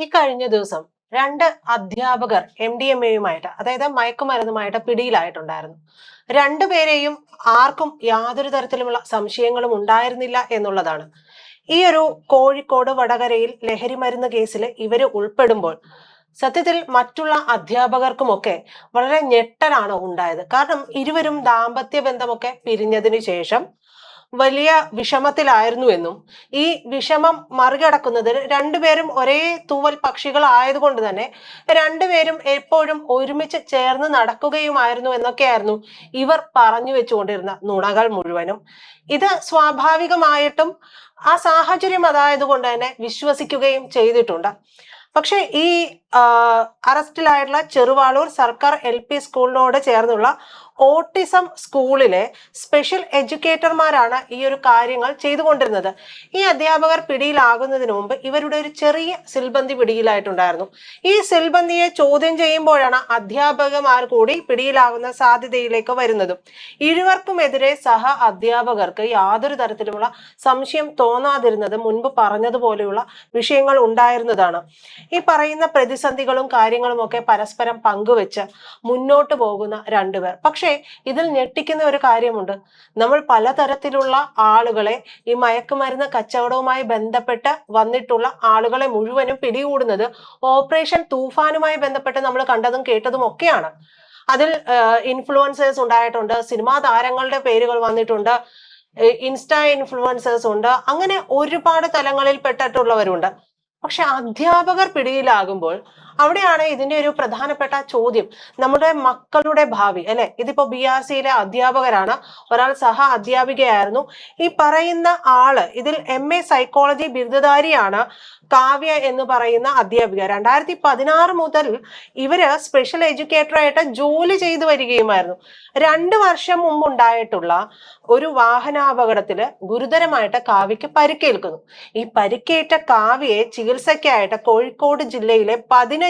ഈ കഴിഞ്ഞ ദിവസം രണ്ട് അധ്യാപകർ MDMA-യുമായിട്ട് അതായത് മയക്കുമരുന്നുമായിട്ട് പിടിയിലായിട്ടുണ്ടായിരുന്നു. രണ്ടുപേരെയും ആർക്കും യാതൊരു തരത്തിലുമുള്ള സംശയങ്ങളും ഉണ്ടായിരുന്നില്ല എന്നുള്ളതാണ്. ഈ ഒരു കോഴിക്കോട് വടകരയിൽ ലഹരി മരുന്ന് കേസിൽ ഇവര് ഉൾപ്പെടുമ്പോൾ സത്യത്തിൽ മറ്റുള്ള അധ്യാപകർക്കുമൊക്കെ വളരെ ഞെട്ടലാണ് ഉണ്ടായത്. കാരണം ഇരുവരും ദാമ്പത്യ ബന്ധമൊക്കെ പിരിഞ്ഞതിന് ശേഷം വലിയ വിഷമത്തിലായിരുന്നു എന്നും ഈ വിഷമം മറികടക്കുന്നതിന് രണ്ടുപേരും ഒരേ തൂവൽ പക്ഷികളായതുകൊണ്ട് തന്നെ രണ്ടുപേരും എപ്പോഴും ഒരുമിച്ച് ചേർന്ന് നടക്കുകയുമായിരുന്നു എന്നൊക്കെയായിരുന്നു ഇവർ പറഞ്ഞു വെച്ചുകൊണ്ടിരുന്ന നുണകൾ മുഴുവനും. ഇത് സ്വാഭാവികമായിട്ടും ആ സാഹചര്യം അതായതുകൊണ്ട് തന്നെ വിശ്വസിക്കുകയും ചെയ്തിട്ടുണ്ട്. പക്ഷെ ഈ അറസ്റ്റിലായിട്ടുള്ള ചെറുവാളൂർ സർക്കാർ LP സ്കൂളിനോട് ചേർന്നുള്ള ഓട്ടിസം സ്കൂളിലെ സ്പെഷ്യൽ എഡ്യൂക്കേറ്റർമാരാണ് ഈ ഒരു കാര്യങ്ങൾ ചെയ്തുകൊണ്ടിരുന്നത്. ഈ അധ്യാപകർ പിടിയിലാകുന്നതിന് മുമ്പ് ഇവരുടെ ഒരു ചെറിയ സിൽബന്തി പിടിയിലായിട്ടുണ്ടായിരുന്നു. ഈ സിൽബന്തിയെ ചോദ്യം ചെയ്യുമ്പോഴാണ് അധ്യാപകന്മാർ കൂടി പിടിയിലാകുന്ന സാധ്യതയിലേക്ക് വരുന്നതും. ഇരുവർക്കുമെതിരെ സഹ അധ്യാപകർക്ക് യാതൊരു തരത്തിലുമുള്ള സംശയം തോന്നാതിരുന്നത് മുൻപ് പറഞ്ഞതുപോലെയുള്ള വിഷയങ്ങൾ ഉണ്ടായിരുന്നതാണ്. ഈ പറയുന്ന പ്രതിസന്ധികളും കാര്യങ്ങളും ഒക്കെ പരസ്പരം പങ്കുവെച്ച് മുന്നോട്ട് പോകുന്ന രണ്ടുപേർ. പക്ഷേ ഇതിൽ ഞെട്ടിക്കുന്ന ഒരു കാര്യമുണ്ട്. നമ്മൾ പലതരത്തിലുള്ള ആളുകളെ ഈ മയക്കുമരുന്ന് കച്ചവടവുമായി ബന്ധപ്പെട്ട് വന്നിട്ടുള്ള ആളുകളെ മുഴുവനും പിടികൂടുന്നത് ഓപ്പറേഷൻ തൂഫാനുമായി ബന്ധപ്പെട്ട് നമ്മൾ കണ്ടതും കേട്ടതും ഒക്കെയാണ്. അതിൽ ഇൻഫ്ലുവൻസേഴ്സ് ഉണ്ടായിട്ടുണ്ട്, സിനിമാ താരങ്ങളുടെ പേരുകൾ വന്നിട്ടുണ്ട്, ഇൻസ്റ്റാ ഇൻഫ്ലുവൻസേഴ്സ് ഉണ്ട്, അങ്ങനെ ഒരുപാട് തലങ്ങളിൽ പെട്ടിട്ടുള്ളവരുണ്ട്. പക്ഷെ അധ്യാപകർ പിടിയിലാകുമ്പോൾ അവിടെയാണ് ഇതിന്റെ ഒരു പ്രധാനപ്പെട്ട ചോദ്യം. നമ്മുടെ മക്കളുടെ ഭാവി അല്ലെ, ഇതിപ്പോ BRCയിലെ അധ്യാപകരാണ്, ഒരാൾ സഹ അധ്യാപികയായിരുന്നു. ഈ പറയുന്ന ആള് ഇതിൽ MA സൈക്കോളജി ബിരുദധാരിയാണ് കാവ്യ എന്ന് പറയുന്ന അധ്യാപിക. 2016 മുതൽ ഇവര് സ്പെഷ്യൽ എഡ്യൂക്കേറ്ററായിട്ട് ജോലി ചെയ്തു വരികയുമായിരുന്നു. 2 വർഷം മുമ്പ് ഉണ്ടായിട്ടുള്ള ഒരു വാഹനാപകടത്തില് ഗുരുതരമായിട്ട് കാവ്യക്ക് പരിക്കേൽക്കുന്നു. ഈ പരിക്കേറ്റ കാവ്യയെ ചികിത്സയ്ക്കായിട്ട് കോഴിക്കോട് ജില്ലയിലെ 15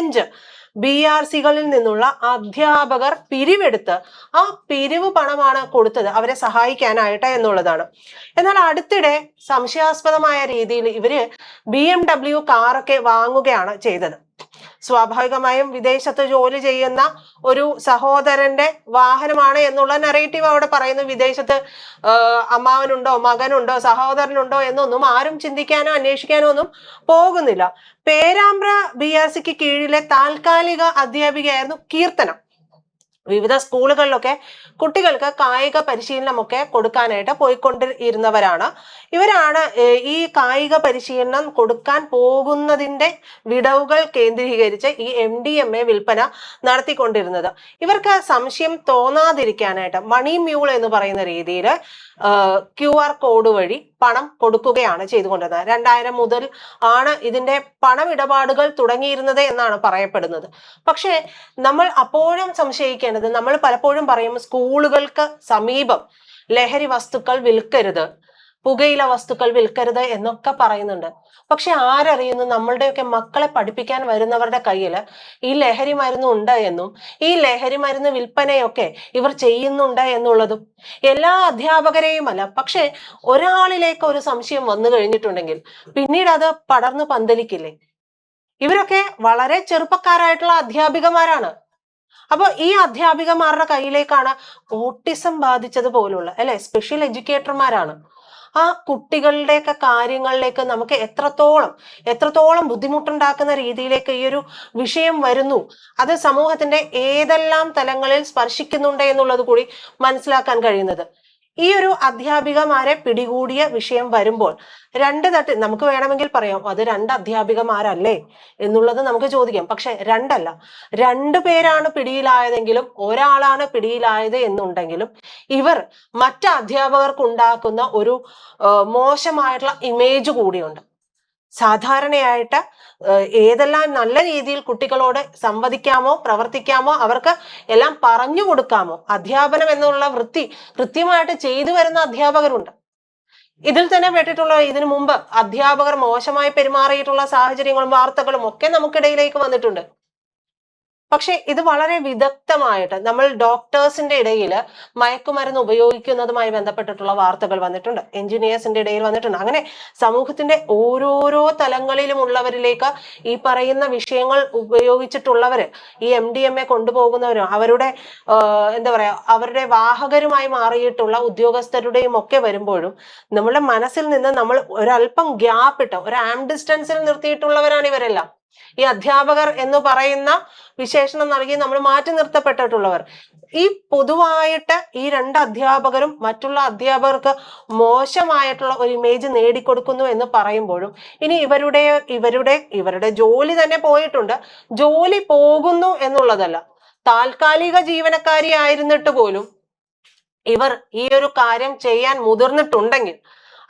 BRCകളിൽ നിന്നുള്ള അധ്യാപകർ പിരിവെടുത്ത് ആ പിരിവ് പണമാണ് കൊടുത്തത് അവരെ സഹായിക്കാനായിട്ട് എന്നുള്ളതാണ്. എന്നാൽ അടുത്തിടെ സംശയാസ്പദമായ രീതിയിൽ ഇവര് BMW കാറൊക്കെ വാങ്ങുകയാണ് ചെയ്തത്. സ്വാഭാവികമായും വിദേശത്ത് ജോലി ചെയ്യുന്ന ഒരു സഹോദരന്റെ വാഹനമാണ് എന്നുള്ള നറേറ്റീവ് അവിടെ പറയുന്നു. വിദേശത്ത് അമ്മാവനുണ്ടോ, മകനുണ്ടോ, സഹോദരനുണ്ടോ എന്നൊന്നും ആരും ചിന്തിക്കാനോ അന്വേഷിക്കാനോ ഒന്നും പോകുന്നില്ല. പേരാമ്പ്ര BRCക്ക് കീഴിലെ താൽക്കാലിക അധ്യാപികയായിരുന്നു കീർത്തന. വിവിധ സ്കൂളുകളിലൊക്കെ കുട്ടികൾക്ക് കായിക പരിശീലനമൊക്കെ കൊടുക്കാനായിട്ട് പോയിക്കൊണ്ടിരുന്നവരാണ്. ഇവരാണ് ഈ കായിക പരിശീലനം കൊടുക്കാൻ പോകുന്നതിന്റെ വിടവുകൾ കേന്ദ്രീകരിച്ച് ഈ MDMA വിൽപ്പന നടത്തിക്കൊണ്ടിരുന്നത്. ഇവർക്ക് സംശയം തോന്നാതിരിക്കാനായിട്ട് മണി മ്യൂൾ എന്ന് പറയുന്ന രീതിയിൽ QR കോഡ് വഴി പണം കൊടുക്കുകയാണ് ചെയ്തുകൊണ്ടിരുന്നത്. 2000 മുതൽ ആണ് ഇതിന്റെ പണമിടപാടുകൾ തുടങ്ങിയിരുന്നത് എന്നാണ് പറയപ്പെടുന്നത്. പക്ഷേ നമ്മൾ അപ്പോഴും സംശയിക്കേണ്ടത്, നമ്മൾ പലപ്പോഴും പറയും സ്കൂളുകൾക്ക് സമീപം ലഹരി വസ്തുക്കൾ വിൽക്കരുത്, പുകയില വസ്തുക്കൾ വിൽക്കരുത് എന്നൊക്കെ പറയുന്നുണ്ട്. പക്ഷെ ആരറിയുന്നു നമ്മളുടെയൊക്കെ മക്കളെ പഠിപ്പിക്കാൻ വരുന്നവരുടെ കയ്യിൽ ഈ ലഹരി മരുന്ന് ഉണ്ട് എന്നും ഈ ലഹരി മരുന്ന് വിൽപ്പനയൊക്കെ ഇവർ ചെയ്യുന്നുണ്ട് എന്നുള്ളതും. എല്ലാ അധ്യാപകരെയും അല്ല, പക്ഷെ ഒരാളിലേക്ക് ഒരു സംശയം വന്നു കഴിഞ്ഞിട്ടുണ്ടെങ്കിൽ പിന്നീട് അത് പടർന്നു പന്തലിക്കില്ലേ? ഇവരൊക്കെ വളരെ ചെറുപ്പക്കാരായിട്ടുള്ള അധ്യാപികമാരാണ്. അപ്പൊ ഈ അധ്യാപികമാരുടെ കയ്യിലേക്കാണ് ഓട്ടിസം ബാധിച്ചത് പോലുള്ള അല്ലെ സ്പെഷ്യൽ എഡ്യൂക്കേറ്റർമാരാണ്. ആ കുട്ടികളുടെയൊക്കെ കാര്യങ്ങളിലേക്ക് നമുക്ക് എത്രത്തോളം ബുദ്ധിമുട്ടുണ്ടാക്കുന്ന രീതിയിലേക്ക് ഈ ഒരു വിഷയം വരുന്നു, അത് സമൂഹത്തിന്റെ ഏതെല്ലാം തലങ്ങളിൽ സ്പർശിക്കുന്നുണ്ട് എന്നുള്ളത് കൂടി മനസ്സിലാക്കാൻ കഴിയുന്നത്. ഈ ഒരു അധ്യാപികമാരെ പിടികൂടിയ വിഷയം വരുമ്പോൾ നമുക്ക് വേണമെങ്കിൽ പറയാം അത് 2 അധ്യാപികമാരല്ലേ എന്നുള്ളത് നമുക്ക് ചോദിക്കാം. പക്ഷെ രണ്ടല്ല, 2 പേരാണ് പിടിയിലായതെങ്കിലും ഒരാളാണ് പിടിയിലായത് എന്നുണ്ടെങ്കിലും ഇവർ മറ്റ് അധ്യാപകർക്ക് ഉണ്ടാക്കുന്ന ഒരു മോശമായിട്ടുള്ള ഇമേജ് കൂടിയുണ്ട്. സാധാരണയായിട്ട് ഏതെല്ലാം നല്ല രീതിയിൽ കുട്ടികളോട് സംവദിക്കാമോ പ്രവർത്തിക്കാമോ അവർക്ക് എല്ലാം പറഞ്ഞു കൊടുക്കാമോ, അധ്യാപനം എന്നുള്ള വൃത്തി കൃത്യമായിട്ട് ചെയ്തു വരുന്ന അധ്യാപകരുണ്ട്. ഇതിൽ തന്നെ പെട്ടിട്ടുള്ള ഇതിനു മുമ്പ് അധ്യാപകർ മോശമായി പെരുമാറിയിട്ടുള്ള സാഹചര്യങ്ങളും വാർത്തകളും ഒക്കെ നമുക്കിടയിലേക്ക് വന്നിട്ടുണ്ട്. പക്ഷെ ഇത് വളരെ വിദഗ്ധമായിട്ട് നമ്മൾ ഡോക്ടേഴ്സിന്റെ ഇടയിൽ മയക്കുമരുന്ന് ഉപയോഗിക്കുന്നതുമായി ബന്ധപ്പെട്ടിട്ടുള്ള വാർത്തകൾ വന്നിട്ടുണ്ട്, എഞ്ചിനീയേഴ്സിന്റെ ഇടയിൽ വന്നിട്ടുണ്ട്. അങ്ങനെ സമൂഹത്തിന്റെ ഓരോരോ തലങ്ങളിലും ഉള്ളവരിലേക്ക് ഈ പറയുന്ന വിഷയങ്ങൾ ഉപയോഗിച്ചിട്ടുള്ളവര്, ഈ MDMA കൊണ്ടുപോകുന്നവരും അവരുടെ എന്താ പറയാ അവരുടെ വാഹകരുമായി മാറിയിട്ടുള്ള ഉദ്യോഗസ്ഥരുടെയും ഒക്കെ വരുമ്പോഴും നമ്മുടെ മനസ്സിൽ നിന്ന് നമ്മൾ ഒരല്പം ഗ്യാപ്പ് ഇട്ട് ഒരു ആം ഡിസ്റ്റൻസിൽ നിർത്തിയിട്ടുള്ളവരാണ് ഇവരെല്ലാം. ഈ അധ്യാപകർ എന്ന് പറയുന്ന വിശേഷണം നൽകി നമ്മൾ മാറ്റി നിർത്തപ്പെട്ടിട്ടുള്ളവർ. ഈ പൊതുവായിട്ട് ഈ രണ്ട് അധ്യാപകരും മറ്റുള്ള അധ്യാപകർക്ക് മോശമായിട്ടുള്ള ഒരു ഇമേജ് നേടിക്കൊടുക്കുന്നു എന്ന് പറയുമ്പോഴും ഇനി ഇവരുടെ ജോലി തന്നെ പോയിട്ടുണ്ട്. ജോലി പോകുന്നു എന്നുള്ളതല്ല, താൽക്കാലിക ജീവനക്കാരി ആയിരുന്നിട്ട് പോലും ഇവർ ഈ ഒരു കാര്യം ചെയ്യാൻ മുതിർന്നിട്ടുണ്ടെങ്കിൽ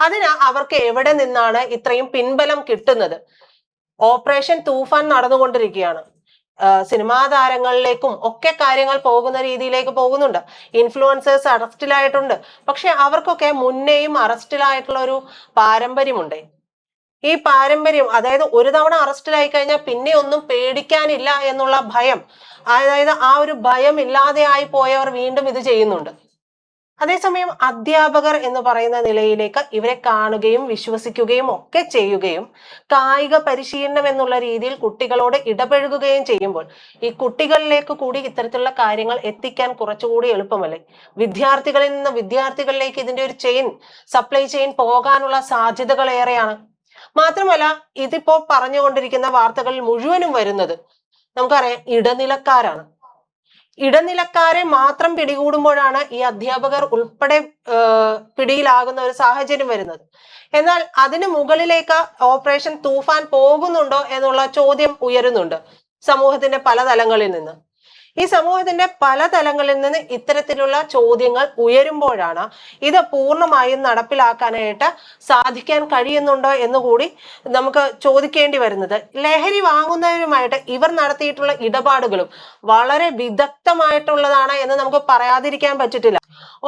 അതിന് അവർക്ക് എവിടെ നിന്നാണ് ഇത്രയും പിൻബലം കിട്ടുന്നത്? ഓപ്പറേഷൻ തൂഫാൻ നടന്നുകൊണ്ടിരിക്കുകയാണ്. സിനിമാ താരങ്ങളിലേക്കും ഒക്കെ കാര്യങ്ങൾ പോകുന്ന രീതിയിലേക്ക് പോകുന്നുണ്ട്. ഇൻഫ്ലുവൻസേഴ്സ് അറസ്റ്റിലായിട്ടുണ്ട്. പക്ഷെ അവർക്കൊക്കെ മുന്നേയും അറസ്റ്റിലായിട്ടുള്ള ഒരു പാരമ്പര്യമുണ്ട്. ഈ പാരമ്പര്യം, അതായത് ഒരു തവണ അറസ്റ്റിലായി കഴിഞ്ഞാൽ പിന്നെ ഒന്നും പേടിക്കാനില്ല എന്നുള്ള ഭയം, അതായത് ആ ഒരു ഭയം ഇല്ലാതെ ആയി പോയവർ വീണ്ടും ഇത് ചെയ്യുന്നുണ്ട്. അതേസമയം അധ്യാപകർ എന്ന് പറയുന്ന നിലയിലേക്ക് ഇവരെ കാണുകയും വിശ്വസിക്കുകയും ഒക്കെ ചെയ്യുകയും കായിക പരിശീലനം എന്നുള്ള രീതിയിൽ കുട്ടികളോട് ഇടപഴകുകയും ചെയ്യുമ്പോൾ ഈ കുട്ടികളിലേക്ക് കൂടി ഇത്തരത്തിലുള്ള കാര്യങ്ങൾ എത്തിക്കാൻ കുറച്ചുകൂടി എളുപ്പമല്ലേ? വിദ്യാർത്ഥികളിൽ നിന്ന് വിദ്യാർത്ഥികളിലേക്ക് ഇതിന്റെ ഒരു സപ്ലൈ ചെയിൻ പോകാനുള്ള സാധ്യതകൾ ഏറെയാണ്. മാത്രമല്ല, ഇതിപ്പോ പറഞ്ഞുകൊണ്ടിരിക്കുന്ന വാർത്തകളിൽ മുഴുവനും വരുന്നത് നമുക്കറിയാം ഇടനിലക്കാരാണ്. ഇടനിലക്കാരെ മാത്രം പിടികൂടുമ്പോഴാണ് ഈ അധ്യാപകർ ഉൾപ്പെടെ പിടിയിലാകുന്ന ഒരു സാഹചര്യം വരുന്നത്. എന്നാൽ അതിന് മുകളിലേക്ക് ഓപ്പറേഷൻ തൂഫാൻ പോകുന്നുണ്ടോ എന്നുള്ള ചോദ്യം ഉയരുന്നുണ്ട് സമൂഹത്തിന്റെ പല തലങ്ങളിൽ നിന്ന്. ഈ സമൂഹത്തിന്റെ പല തലങ്ങളിൽ നിന്ന് ഇത്തരത്തിലുള്ള ചോദ്യങ്ങൾ ഉയരുമ്പോഴാണ് ഇത് പൂർണ്ണമായും നടപ്പിലാക്കാനായിട്ട് സാധിക്കാൻ കഴിയുന്നുണ്ടോ എന്നുകൂടി നമുക്ക് ചോദിക്കേണ്ടി വരുന്നത്. ലഹരി വാങ്ങുന്നവരുമായിട്ട് ഇവർ നടത്തിയിട്ടുള്ള ഇടപാടുകളും വളരെ വിദഗ്ധമായിട്ടുള്ളതാണ് എന്ന് നമുക്ക് പറയാതിരിക്കാൻ പറ്റില്ല.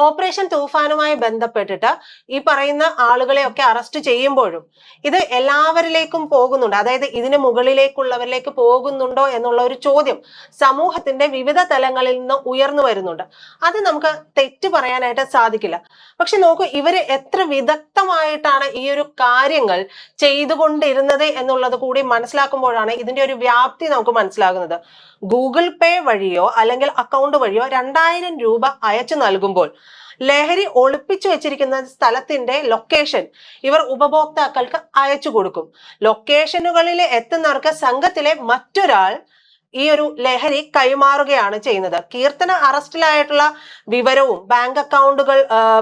ഓപ്പറേഷൻ തൂഫാനുമായി ബന്ധപ്പെട്ടിട്ട് ഈ പറയുന്ന ആളുകളെയൊക്കെ അറസ്റ്റ് ചെയ്യുമ്പോഴും ഇത് എല്ലാവരിലേക്കും പോകുന്നുണ്ട്, അതായത് ഇതിന് മുകളിലേക്കുള്ളവരിലേക്ക് പോകുന്നുണ്ടോ എന്നുള്ള ഒരു ചോദ്യം സമൂഹത്തിന്റെ വിവിധ തലങ്ങളിൽ നിന്ന് ഉയർന്നു വരുന്നുണ്ട്. അത് നമുക്ക് തെറ്റ് പറയാനായിട്ട് സാധിക്കില്ല. പക്ഷെ നോക്കൂ, ഇവര് എത്ര വിദഗ്ധമായിട്ടാണ് ഈ ഒരു കാര്യങ്ങൾ ചെയ്തുകൊണ്ടിരുന്നത് എന്നുള്ളത് കൂടി മനസ്സിലാക്കുമ്പോഴാണ് ഇതിന്റെ ഒരു വ്യാപ്തി നമുക്ക് മനസ്സിലാകുന്നത്. ഗൂഗിൾ പേ വഴിയോ അല്ലെങ്കിൽ അക്കൗണ്ട് വഴിയോ 2000 രൂപ അയച്ചു നൽകുമ്പോൾ ലഹരി ഒളിപ്പിച്ചു വെച്ചിരിക്കുന്ന സ്ഥലത്തിന്റെ ലൊക്കേഷൻ ഇവർ ഉപഭോക്താക്കൾക്ക് അയച്ചു കൊടുക്കും. ലൊക്കേഷനുകളിൽ എത്തുന്നവർക്ക് സംഘത്തിലെ മറ്റൊരാൾ ഈ ഒരു ലഹരി കൈമാറുകയാണ് ചെയ്യുന്നത്. കീർത്തന അറസ്റ്റിലായിട്ടുള്ള വിവരവും ബാങ്ക് അക്കൗണ്ടുകൾ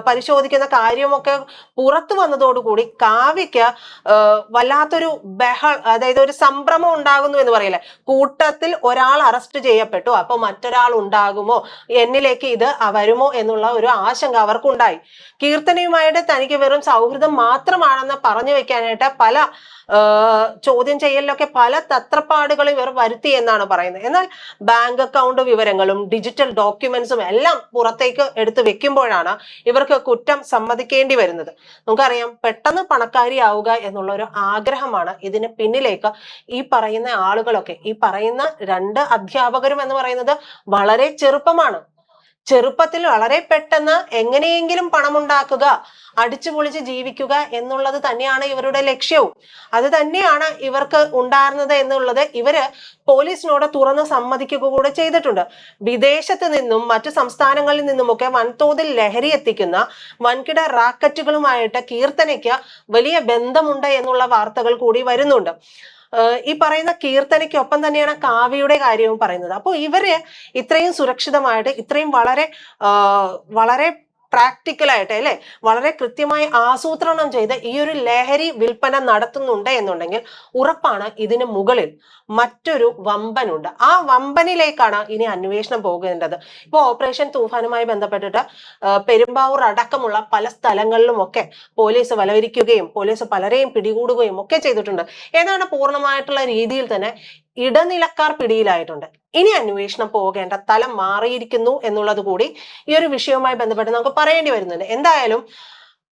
പരിശോധിക്കുന്ന കാര്യമൊക്കെ പുറത്തു വന്നതോടുകൂടി കാവ്യക്ക് വല്ലാത്തൊരു അതായത് ഒരു സംഭ്രമം ഉണ്ടാകുന്നു എന്ന് പറയില്ലേ. കൂട്ടത്തിൽ ഒരാൾ അറസ്റ്റ് ചെയ്യപ്പെട്ടു, അപ്പൊ മറ്റൊരാൾ ഉണ്ടാകുമോ, എന്നിലേക്ക് ഇത് വരുമോ എന്നുള്ള ഒരു ആശങ്ക അവർക്കുണ്ടായി. കീർത്തനയുമായിട്ട് തനിക്ക് വെറും സൗഹൃദം മാത്രമാണെന്ന് പറഞ്ഞു വെക്കാനായിട്ട് പല ചോദ്യം ചെയ്യലിലൊക്കെ പല തത്രപ്പാടുകളും ഇവർ വരുത്തി എന്നാണ് പറയുന്നത്. എന്നാൽ ബാങ്ക് അക്കൗണ്ട് വിവരങ്ങളും ഡിജിറ്റൽ ഡോക്യുമെന്റ്സും എല്ലാം പുറത്തേക്ക് എടുത്തു വെക്കുമ്പോഴാണ് ഇവർക്ക് കുറ്റം സമ്മതിക്കേണ്ടി വരുന്നത്. നമുക്കറിയാം, പെട്ടെന്ന് പണക്കാരിയാവുക എന്നുള്ള ഒരു ആഗ്രഹമാണ് ഇതിന് പിന്നിലേക്ക് ഈ പറയുന്ന ആളുകളൊക്കെ. ഈ പറയുന്ന രണ്ട് അധ്യാപകരും എന്ന് പറയുന്നത് വളരെ ചെറുപ്പമാണ്. ചെറുപ്പത്തിൽ വളരെ പെട്ടെന്ന് എങ്ങനെയെങ്കിലും പണമുണ്ടാക്കുക, അടിച്ചു പൊളിച്ച് ജീവിക്കുക എന്നുള്ളത് തന്നെയാണ് ഇവരുടെ ലക്ഷ്യവും. അത് തന്നെയാണ് ഇവർക്ക് ഉണ്ടായിരുന്നത് എന്നുള്ളത് ഇവര് പോലീസിനോട് തുറന്ന് സമ്മതിക്കുക കൂടെ ചെയ്തിട്ടുണ്ട്. വിദേശത്ത് നിന്നും മറ്റു സംസ്ഥാനങ്ങളിൽ നിന്നുമൊക്കെ വൻതോതിൽ ലഹരി എത്തിക്കുന്ന വൻകിട റാക്കറ്റുകളുമായിട്ട് കീർത്തനയ്ക്ക് വലിയ ബന്ധമുണ്ട് എന്നുള്ള വാർത്തകൾ കൂടി വരുന്നുണ്ട്. ഈ പറയുന്ന കീർത്തനയ്ക്കൊപ്പം തന്നെയാണ് കാവ്യയുടെ കാര്യവും പറയുന്നത്. അപ്പോൾ ഇവര് ഇത്രയും സുരക്ഷിതമായിട്ട് ഇത്രയും വളരെ പ്രാക്ടിക്കലായിട്ട് അല്ലെ, വളരെ കൃത്യമായി ആസൂത്രണം ചെയ്ത് ഈ ഒരു ലഹരി വിൽപ്പന നടത്തുന്നുണ്ട് എന്നുണ്ടെങ്കിൽ ഉറപ്പാണ് ഇതിന് മുകളിൽ മറ്റൊരു വമ്പനുണ്ട്. ആ വമ്പനിലേക്കാണ് ഇനി അന്വേഷണം പോകേണ്ടത്. ഇപ്പൊ ഓപ്പറേഷൻ തൂഫാനുമായി ബന്ധപ്പെട്ടിട്ട് പെരുമ്പാവൂർ അടക്കമുള്ള പല സ്ഥലങ്ങളിലും ഒക്കെ പോലീസ് വലവരിക്കുകയും പോലീസ് പലരെയും പിടികൂടുകയും ഒക്കെ ചെയ്തിട്ടുണ്ട്. ഏതാണ് പൂർണ്ണമായിട്ടുള്ള രീതിയിൽ തന്നെ ഇടനിലക്കാർ പിടിയിലായിട്ടുണ്ട്. ഇനി അന്വേഷണം പോകേണ്ട തലം മാറിയിരിക്കുന്നു എന്നുള്ളത് കൂടി ഈ ഒരു വിഷയവുമായി ബന്ധപ്പെട്ട് നമുക്ക് പറയേണ്ടി വരുന്നുണ്ട്. എന്തായാലും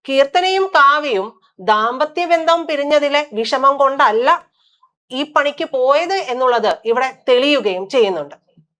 കീർത്തനയും കാവ്യയും ദാമ്പത്യ ബന്ധം പിരിഞ്ഞതിലെ വിഷമം കൊണ്ടല്ല ഈ പണിക്ക് പോയത് എന്നുള്ളത് ഇവിടെ തെളിയുകയും ചെയ്യുന്നുണ്ട്.